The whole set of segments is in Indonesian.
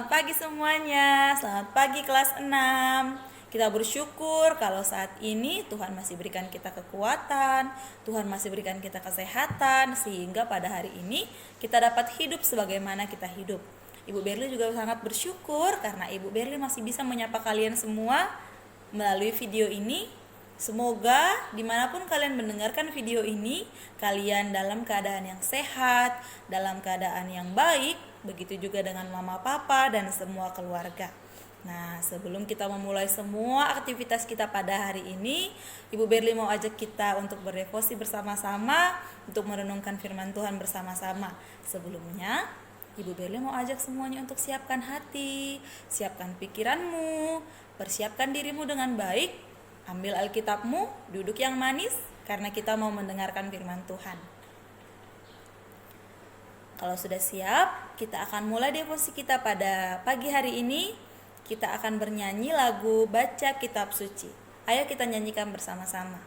Selamat pagi semuanya, selamat pagi kelas 6. Kita bersyukur kalau saat ini Tuhan masih berikan kita kekuatan, Tuhan masih berikan kita kesehatan, sehingga pada hari ini kita dapat hidup sebagaimana kita hidup. Ibu Berli juga sangat bersyukur karena Ibu Berli masih bisa menyapa kalian semua melalui video ini. Semoga dimanapun kalian mendengarkan video ini, kalian dalam keadaan yang sehat, dalam keadaan yang baik, begitu juga dengan mama papa dan semua keluarga. Nah, sebelum kita memulai semua aktivitas kita pada hari ini, Ibu Berli mau ajak kita untuk berdevosi bersama-sama, untuk merenungkan firman Tuhan bersama-sama. Sebelumnya, Ibu Berli mau ajak semuanya untuk siapkan hati, siapkan pikiranmu, persiapkan dirimu dengan baik. Ambil Alkitabmu, duduk yang manis, karena kita mau mendengarkan firman Tuhan. Kalau sudah siap, kita akan mulai devosi kita pada pagi hari ini. Kita akan bernyanyi lagu Baca Kitab Suci. Ayo kita nyanyikan bersama-sama.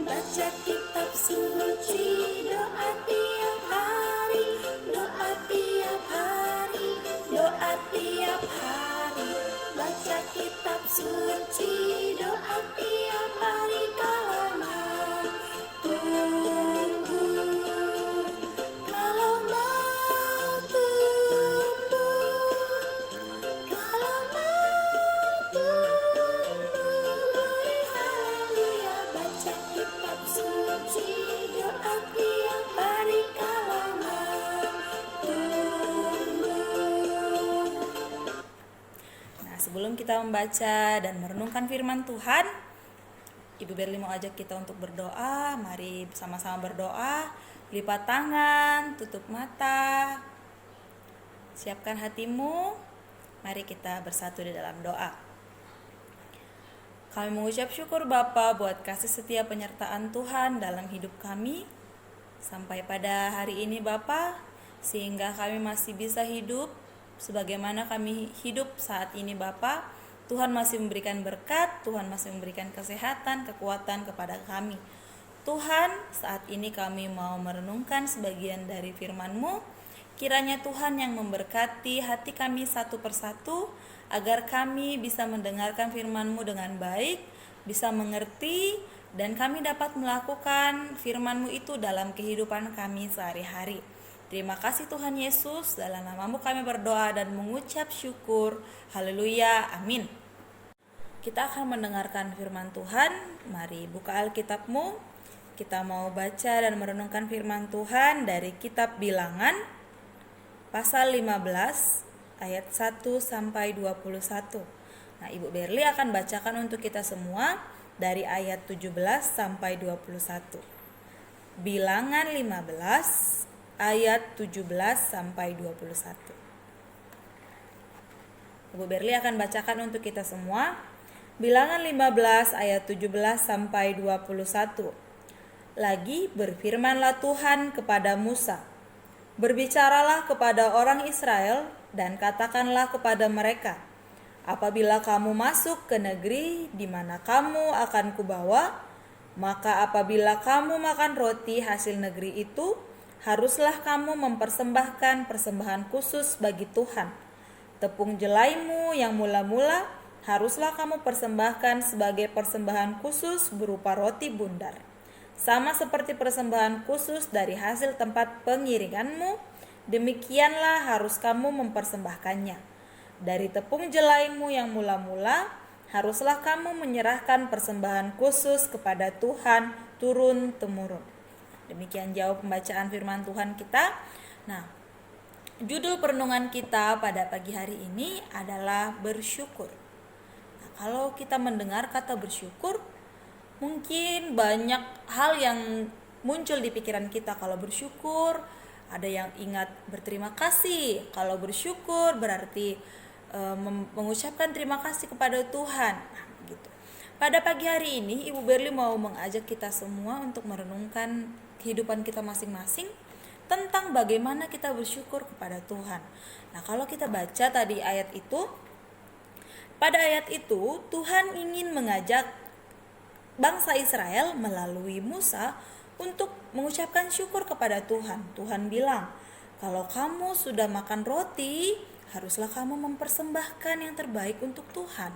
Baca kitab suci, doa tiap hari, doa tiap hari, doa tiap hari. Baca kitab suci, doa tiap hari kalau mau tumbuh, kalau mau tumbuh, kalau mau tumbuh, beri haleluya. Baca kitab suci, doa tiap hari kalau mau tumbuh. Nah, sebelum kita membaca dan merenungkan firman Tuhan, Ibu Berli mau ajak kita untuk berdoa. Mari sama-sama berdoa. Lipat tangan, tutup mata, siapkan hatimu. Mari kita bersatu di dalam doa. Kami mengucap syukur Bapa buat kasih setia penyertaan Tuhan dalam hidup kami sampai pada hari ini Bapa, sehingga kami masih bisa hidup sebagaimana kami hidup saat ini Bapa. Tuhan masih memberikan berkat, Tuhan masih memberikan kesehatan, kekuatan kepada kami. Tuhan, saat ini kami mau merenungkan sebagian dari firman-Mu. Kiranya Tuhan yang memberkati hati kami satu persatu, agar kami bisa mendengarkan firman-Mu dengan baik, bisa mengerti, dan kami dapat melakukan firman-Mu itu dalam kehidupan kami sehari-hari. Terima kasih Tuhan Yesus, dalam nama-Mu kami berdoa dan mengucap syukur. Haleluya, amin. Kita akan mendengarkan firman Tuhan. Mari buka Alkitabmu. Kita mau baca dan merenungkan firman Tuhan dari kitab Bilangan pasal 15 ayat 1 sampai 21. Nah, Ibu Berli akan bacakan untuk kita semua dari ayat 17 sampai 21. Bilangan 15 ayat 17 sampai 21. Ibu Berli akan bacakan untuk kita semua. Bilangan 15 ayat 17 sampai 21. Lagi berfirmanlah Tuhan kepada Musa, berbicaralah kepada orang Israel dan katakanlah kepada mereka, apabila kamu masuk ke negeri di mana kamu akan kubawa, maka apabila kamu makan roti hasil negeri itu, haruslah kamu mempersembahkan persembahan khusus bagi Tuhan. Tepung jelaimu yang mula-mula haruslah kamu persembahkan sebagai persembahan khusus berupa roti bundar. Sama seperti persembahan khusus dari hasil tempat pengiringanmu, demikianlah harus kamu mempersembahkannya. Dari tepung jelaimu yang mula-mula, haruslah kamu menyerahkan persembahan khusus kepada Tuhan turun-temurun. Demikian jauh pembacaan firman Tuhan kita. Nah, judul perenungan kita pada pagi hari ini adalah bersyukur. Nah, kalau kita mendengar kata bersyukur, mungkin banyak hal yang muncul di pikiran kita. Kalau bersyukur, ada yang ingat berterima kasih. Kalau bersyukur berarti mengucapkan terima kasih kepada Tuhan. Nah, gitu. Pada pagi hari ini, Ibu Berli mau mengajak kita semua untuk merenungkan kehidupan kita masing-masing tentang bagaimana kita bersyukur kepada Tuhan. Nah, kalau kita baca tadi ayat itu, pada ayat itu Tuhan ingin mengajak bangsa Israel melalui Musa untuk mengucapkan syukur kepada Tuhan. Tuhan bilang, kalau kamu sudah makan roti, haruslah kamu mempersembahkan yang terbaik untuk Tuhan.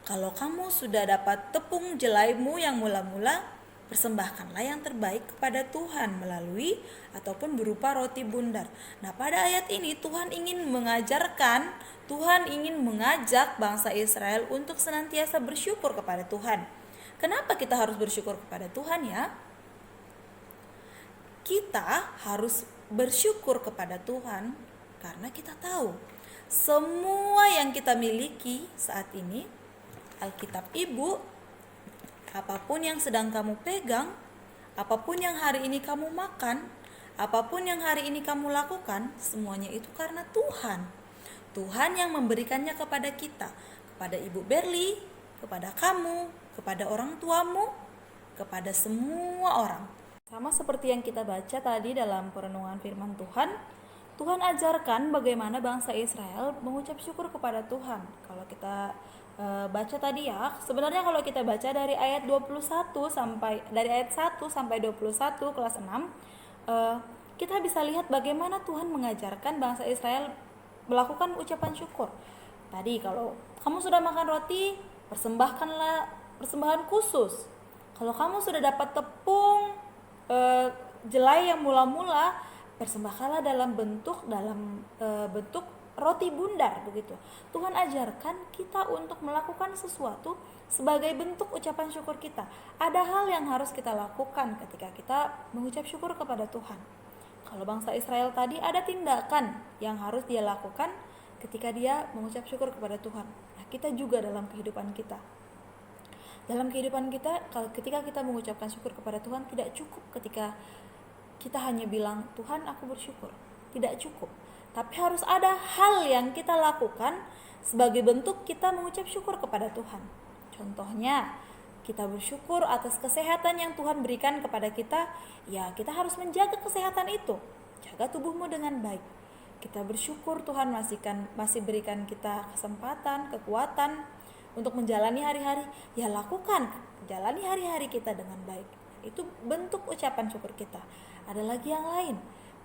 Kalau kamu sudah dapat tepung jelaimu yang mula-mula, persembahkanlah yang terbaik kepada Tuhan melalui ataupun berupa roti bundar. Nah, pada ayat ini Tuhan ingin mengajak bangsa Israel untuk senantiasa bersyukur kepada Tuhan. Kenapa kita harus bersyukur kepada Tuhan ya? Kita harus bersyukur kepada Tuhan karena kita tahu semua yang kita miliki saat ini, Alkitab Ibu, apapun yang sedang kamu pegang, apapun yang hari ini kamu makan, apapun yang hari ini kamu lakukan, semuanya itu karena Tuhan. Tuhan yang memberikannya kepada kita, kepada Ibu Berli, kepada kamu, kepada orang tuamu, kepada semua orang. Sama seperti yang kita baca tadi dalam perenungan firman Tuhan, Tuhan ajarkan bagaimana bangsa Israel mengucap syukur kepada Tuhan. Kalau kita baca tadi ya, sebenarnya kalau kita baca dari ayat 1 sampai 21 kelas 6, kita bisa lihat bagaimana Tuhan mengajarkan bangsa Israel melakukan ucapan syukur. Tadi kalau kamu sudah makan roti, persembahkanlah persembahan khusus. Kalau kamu sudah dapat tepung jelai yang mula-mula, persembahkanlah dalam bentuk roti bundar begitu. Tuhan ajarkan kita untuk melakukan sesuatu sebagai bentuk ucapan syukur kita. Ada hal yang harus kita lakukan ketika kita mengucap syukur kepada Tuhan. Kalau bangsa Israel tadi ada tindakan yang harus dia lakukan ketika dia mengucap syukur kepada Tuhan. Nah, kita juga dalam kehidupan kita. Dalam kehidupan kita, ketika kita mengucapkan syukur kepada Tuhan, tidak cukup ketika kita hanya bilang, Tuhan aku bersyukur. Tidak cukup. Tapi harus ada hal yang kita lakukan sebagai bentuk kita mengucap syukur kepada Tuhan. Contohnya, kita bersyukur atas kesehatan yang Tuhan berikan kepada kita, ya kita harus menjaga kesehatan itu. Jaga tubuhmu dengan baik. Kita bersyukur Tuhan masih berikan kita kesempatan, kekuatan untuk menjalani hari-hari, ya lakukan, jalani hari-hari kita dengan baik. Itu bentuk ucapan syukur kita. Ada lagi yang lain,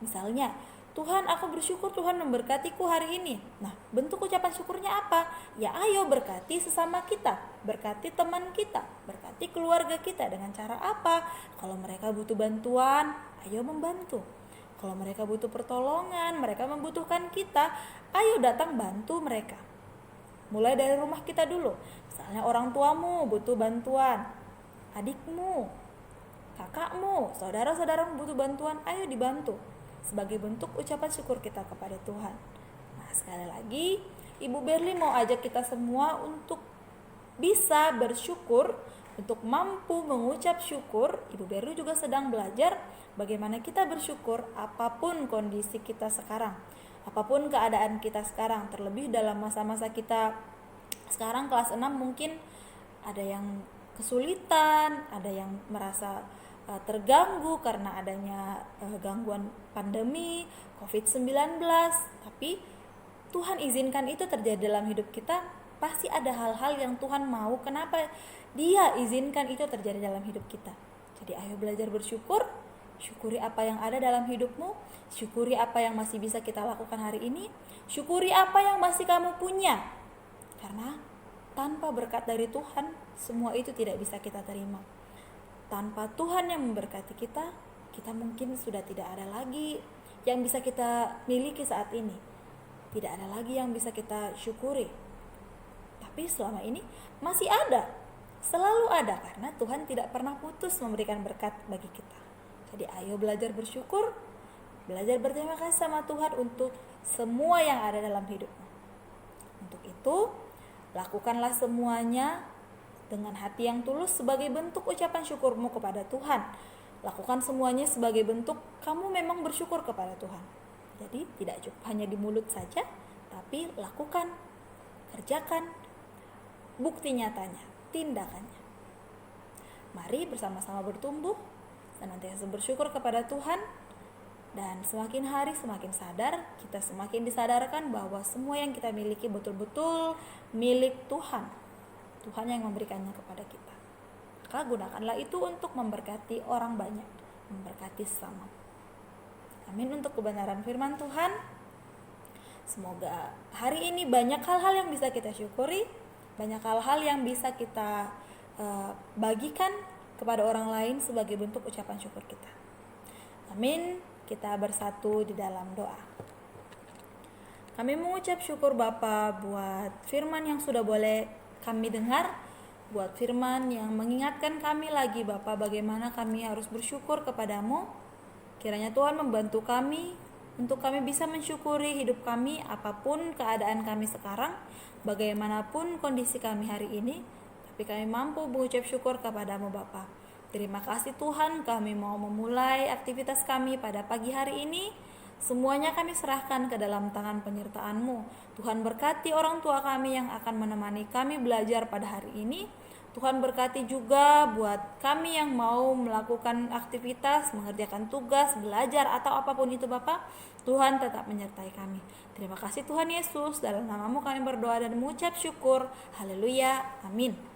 misalnya, Tuhan aku bersyukur Tuhan memberkatiku hari ini. Nah, bentuk ucapan syukurnya apa? Ya ayo berkati sesama kita, berkati teman kita, berkati keluarga kita. Dengan cara apa? Kalau mereka butuh bantuan, ayo membantu. Kalau mereka butuh pertolongan, mereka membutuhkan kita, ayo datang bantu mereka. Mulai dari rumah kita dulu. Misalnya orang tuamu butuh bantuan, adikmu, kakakmu, saudara-saudaramu butuh bantuan, ayo dibantu. Sebagai bentuk ucapan syukur kita kepada Tuhan. Nah, sekali lagi, Ibu Berli mau ajak kita semua untuk bisa bersyukur, untuk mampu mengucap syukur. Ibu Berli juga sedang belajar bagaimana kita bersyukur apapun kondisi kita sekarang, apapun keadaan kita sekarang, terlebih dalam masa-masa kita sekarang kelas 6 mungkin ada yang kesulitan, ada yang merasa terganggu karena adanya gangguan pandemi COVID-19. Tapi Tuhan izinkan itu terjadi dalam hidup kita, pasti ada hal-hal yang Tuhan mau. Kenapa Dia izinkan itu terjadi dalam hidup kita? Jadi ayo belajar bersyukur. Syukuri apa yang ada dalam hidupmu, syukuri apa yang masih bisa kita lakukan hari ini, syukuri apa yang masih kamu punya. Karena tanpa berkat dari Tuhan, semua itu tidak bisa kita terima. Tanpa Tuhan yang memberkati kita, kita mungkin sudah tidak ada lagi yang bisa kita miliki saat ini. Tidak ada lagi yang bisa kita syukuri. Tapi selama ini masih ada, selalu ada, karena Tuhan tidak pernah putus memberikan berkat bagi kita. Jadi ayo belajar bersyukur, belajar berterima kasih sama Tuhan untuk semua yang ada dalam hidupmu. Untuk itu, lakukanlah semuanya dengan hati yang tulus sebagai bentuk ucapan syukurmu kepada Tuhan. Lakukan semuanya sebagai bentuk kamu memang bersyukur kepada Tuhan. Jadi tidak cukup hanya di mulut saja, tapi lakukan, kerjakan, bukti nyatanya, tindakannya. Mari bersama-sama bertumbuh, senantiasa bersyukur kepada Tuhan, Dan semakin hari semakin sadar, kita semakin disadarkan bahwa semua yang kita miliki betul-betul milik Tuhan. Tuhan yang memberikannya kepada kita. Maka gunakanlah itu untuk memberkati orang banyak, memberkati sesama. Amin untuk kebenaran firman Tuhan. Semoga hari ini banyak hal-hal yang bisa kita syukuri, banyak hal-hal yang bisa kita bagikan kepada orang lain sebagai bentuk ucapan syukur kita. Amin. Kita bersatu di dalam doa. Kami mengucap syukur Bapa buat firman yang sudah boleh kami dengar, buat firman yang mengingatkan kami lagi Bapa bagaimana kami harus bersyukur kepadamu. Kiranya Tuhan membantu kami untuk kami bisa mensyukuri hidup kami apapun keadaan kami sekarang, bagaimanapun kondisi kami hari ini, tapi kami mampu mengucap syukur kepadamu Bapa. Terima kasih Tuhan, kami mau memulai aktivitas kami pada pagi hari ini. Semuanya kami serahkan ke dalam tangan penyertaan-Mu. Tuhan berkati orang tua kami yang akan menemani kami belajar pada hari ini. Tuhan berkati juga buat kami yang mau melakukan aktivitas, mengerjakan tugas, belajar atau apapun itu Bapa. Tuhan tetap menyertai kami. Terima kasih Tuhan Yesus, dalam nama-Mu kami berdoa dan mengucap syukur. Haleluya, amin.